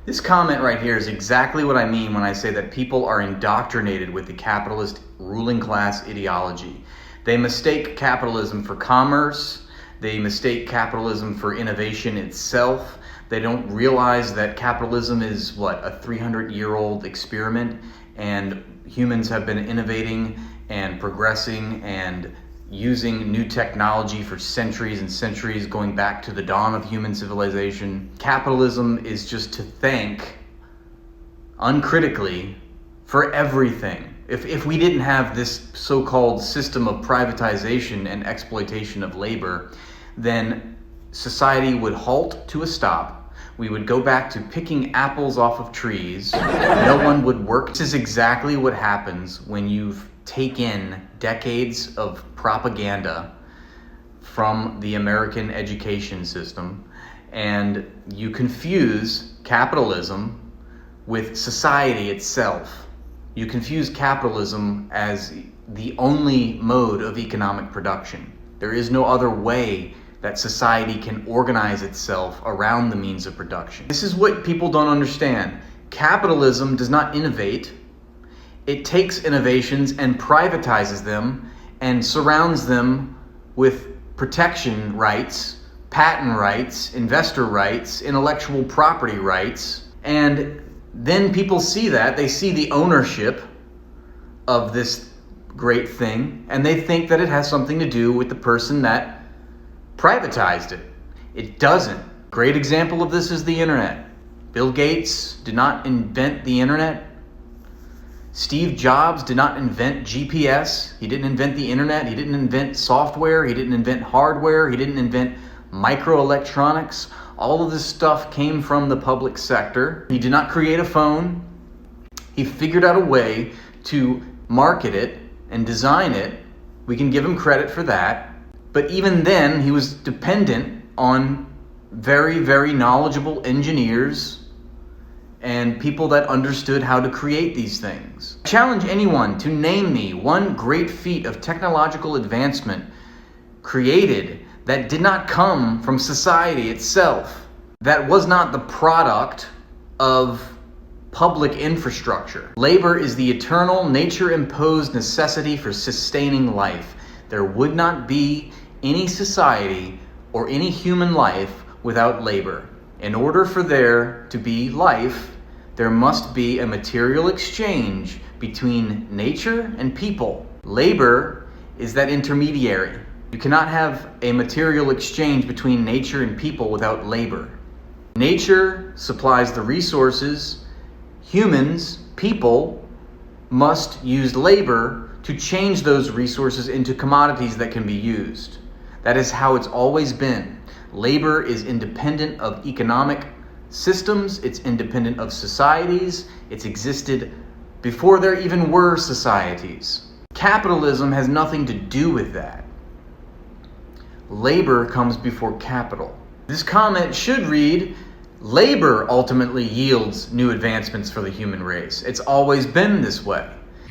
This comment right here is exactly what I mean when I say that people are indoctrinated with the capitalist ruling class ideology. They mistake capitalism for commerce. They mistake capitalism for innovation itself. They don't realize that capitalism is, a 300-year-old experiment, and humans have been innovating and progressing and using new technology for centuries and centuries, going back to the dawn of human civilization. Capitalism is just to thank, uncritically, for everything. If we didn't have this so-called system of privatization and exploitation of labor, then society would halt to a stop. We would go back to picking apples off of trees. No one would work. This is exactly what happens when you've taken decades of propaganda from the American education system and you confuse capitalism with society itself. You confuse capitalism as the only mode of economic production. There is no other way that society can organize itself around the means of production. This is what people don't understand. Capitalism does not innovate. It takes innovations and privatizes them and surrounds them with protection rights, patent rights, investor rights, intellectual property rights. And then people see that, they see the ownership of this great thing, and they think that it has something to do with the person that privatized it. It doesn't. Great example of this is the internet. Bill Gates did not invent the internet. Steve Jobs did not invent GPS. He didn't invent the internet. He didn't invent software. He didn't invent hardware. He didn't invent microelectronics. All of this stuff came from the public sector. He did not create a phone. He figured out a way to market it and design it. We can give him credit for that. But even then, he was dependent on very, very knowledgeable engineers and people that understood how to create these things. I challenge anyone to name me one great feat of technological advancement created that did not come from society itself, that was not the product of public infrastructure. Labor is the eternal, nature-imposed necessity for sustaining life. There would not be any society or any human life without labor. In order for there to be life, there must be a material exchange between nature and people. Labor is that intermediary. You cannot have a material exchange between nature and people without labor. Nature supplies the resources. Humans, people, must use labor to change those resources into commodities that can be used. That is how it's always been. Labor is independent of economic systems, it's independent of societies, it's existed before there even were societies. Capitalism has nothing to do with that. Labor comes before capital. This comment should read, labor ultimately yields new advancements for the human race. It's always been this way.